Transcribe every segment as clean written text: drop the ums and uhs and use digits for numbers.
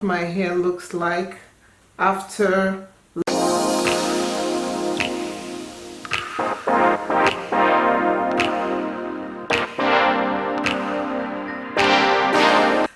My hair looks like after.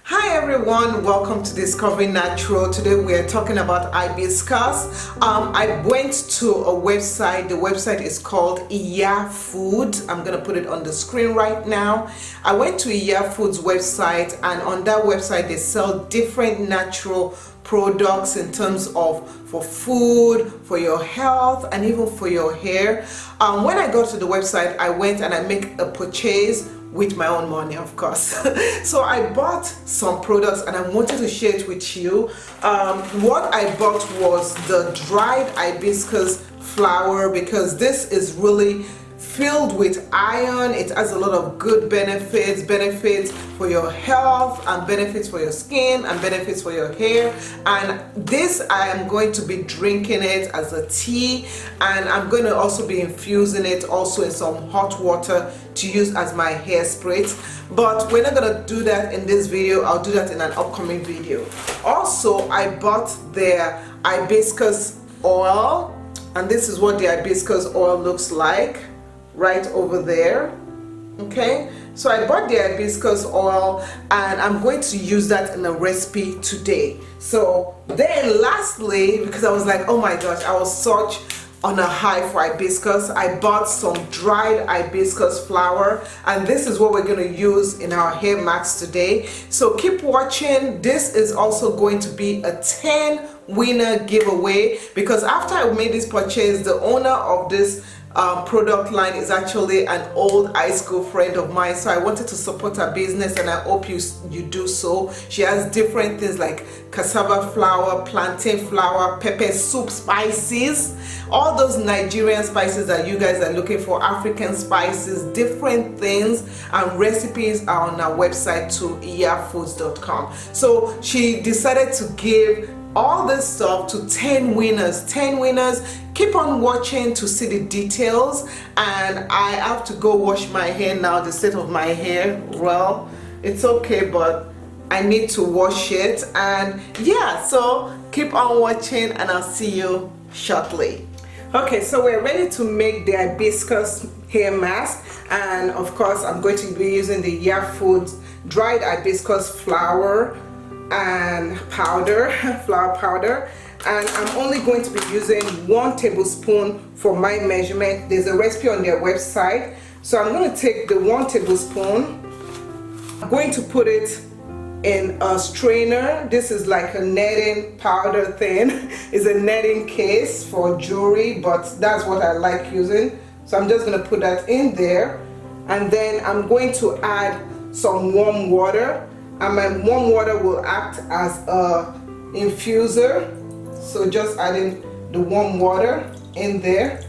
Hi everyone, welcome to Discovery Natural. Today we are talking about hibiscus. I went to a website. The website is called Iyafoods. I'm gonna put it on the screen right now. I went to Iyafoods website, and on that website they sell different natural products in terms of for food, for your health, and even for your hair. When I got to the website, I went and I make a purchase with my own money, of course. So I bought some products and I wanted to share it with you. What I bought was the dried hibiscus flower, because this is really filled with iron. It has a lot of good benefits for your health, and benefits for your skin, and benefits for your hair. And this, I am going to be drinking it as a tea, and I'm going to also be infusing it also in some hot water to use as my hairspray. But we're not going to do that in this video. I'll do that in an upcoming video. Also, I bought their hibiscus oil, and this is what the hibiscus oil looks like right over there. Okay, so I bought the hibiscus oil and I'm going to use that in a recipe today. So then lastly, because I was like, oh my gosh, I was such on a high for hibiscus, I bought some dried hibiscus flower, and this is what we're going to use in our hair mask today. So keep watching. This is also going to be a 10 winner giveaway, because after I made this purchase, the owner of this product line is actually an old high school friend of mine, so I wanted to support her business, and I hope you do so. She has different things like cassava flour, plantain flour, pepper soup spices, all those Nigerian spices that you guys are looking for, African spices, different things, and recipes are on our website to iyafoods.com. So she decided to give all this stuff to 10 winners. 10 winners. Keep on watching to see the details. And I have to go wash my hair now. The state of my hair, well, it's okay, but I need to wash it. And yeah, so keep on watching and I'll see you shortly. Okay, so we're ready to make the hibiscus hair mask, and of course I'm going to be using the Iyafoods dried hibiscus flower and powder, flower powder, and I'm only going to be using 1 tablespoon for my measurement. There's a recipe on their website, so I'm going to take the 1 tablespoon. I'm going to put it in a strainer. This is like a netting powder thing. It's a netting case for jewelry, but that's what I like using. So I'm just going to put that in there, and then I'm going to add some warm water. And my warm water will act as a infuser, so just adding the warm water in there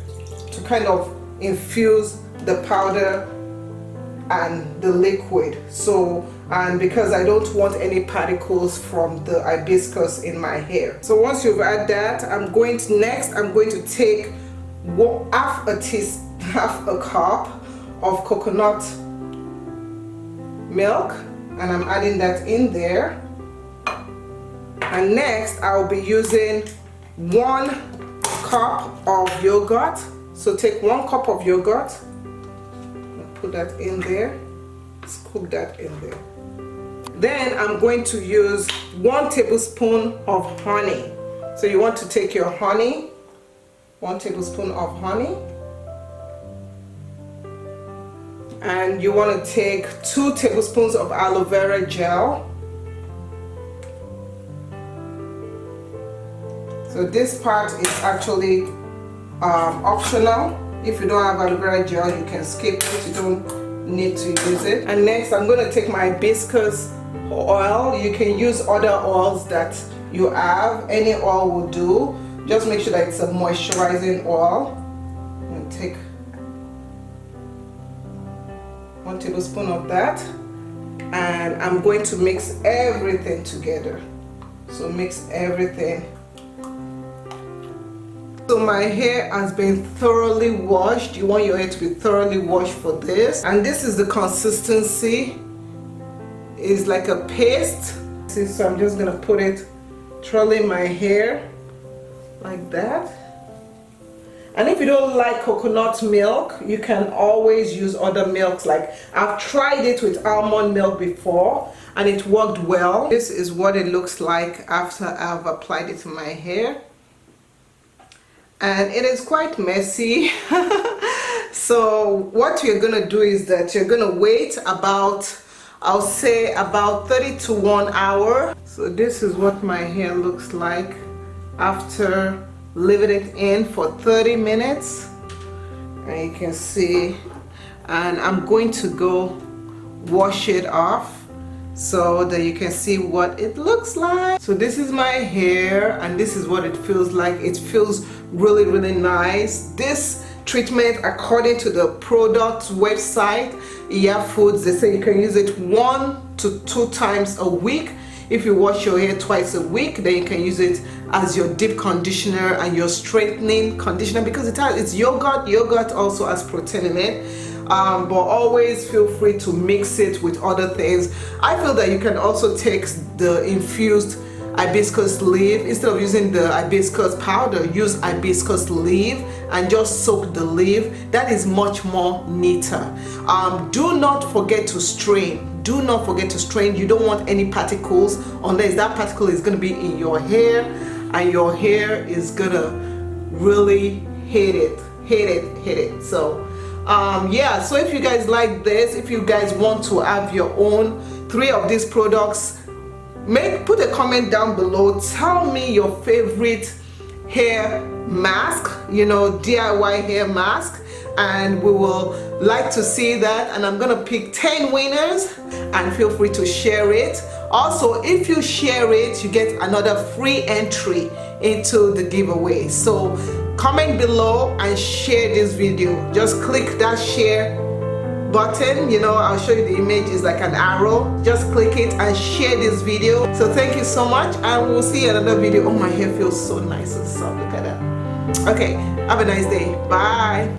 to kind of infuse the powder and the liquid. So, and because I don't want any particles from the hibiscus in my hair. So once you've added that, I'm going to take half a cup of coconut milk, and I'm adding that in there. And next I'll be using 1 cup of yogurt. So take 1 cup of yogurt, put that in there, scoop that in there. Then I'm going to use 1 tablespoon of honey. So you want to take your honey, 1 tablespoon of honey, and you want to take 2 tablespoons of aloe vera gel. So this part is actually optional. If you don't have aloe vera gel, you can skip it. You don't need to use it. And next I'm going to take my hibiscus oil. You can use other oils that you have. Any oil will do. Just make sure that it's a moisturizing oil. I'm going to take 1 tablespoon of that, and I'm going to mix everything together. So mix everything. So my hair has been thoroughly washed. You want your hair to be thoroughly washed for this, and this is the consistency. It's like a paste. So I'm just gonna put it twirling my hair like that. And if you don't like coconut milk, you can always use other milks. Like I've tried it with almond milk before and it worked well. This is what it looks like after I've applied it to my hair. And it is quite messy. So what you're gonna do is that you're gonna wait about, I'll say about 30 to 1 hour. So this is what my hair looks like after leaving it in for 30 minutes. And you can see, and I'm going to go wash it off so that you can see what it looks like. So this is my hair and this is what it feels like. It feels really, really nice. This treatment, according to the product's website, Iyafoods, they say you can use it 1 to 2 times a week. If you wash your hair twice a week, then you can use it as your deep conditioner and your straightening conditioner, because it's yogurt. Yogurt also has protein in it. But always feel free to mix it with other things. I feel that you can also take the infused hibiscus leaf. Instead of using the hibiscus powder, use hibiscus leaf and just soak the leaf. That is much more neater. Do not forget to strain. Do not forget to strain. You don't want any particles, unless that particle is going to be in your hair and your hair is gonna really hate it. So yeah, so if you guys like this, if you guys want to have your own 3 of these products, put a comment down below. Tell me your favorite hair mask, you know, DIY hair mask, and we will like to see that. And I'm gonna pick 10 winners and feel free to share it. Also, if you share it, you get another free entry into the giveaway. So comment below and share this video. Just click that share button. You know, I'll show you the image is like an arrow. Just click it and share this video. So thank you so much, and we'll see you in another video. Oh, my hair feels so nice and soft. Look at that. Okay, have a nice day. Bye.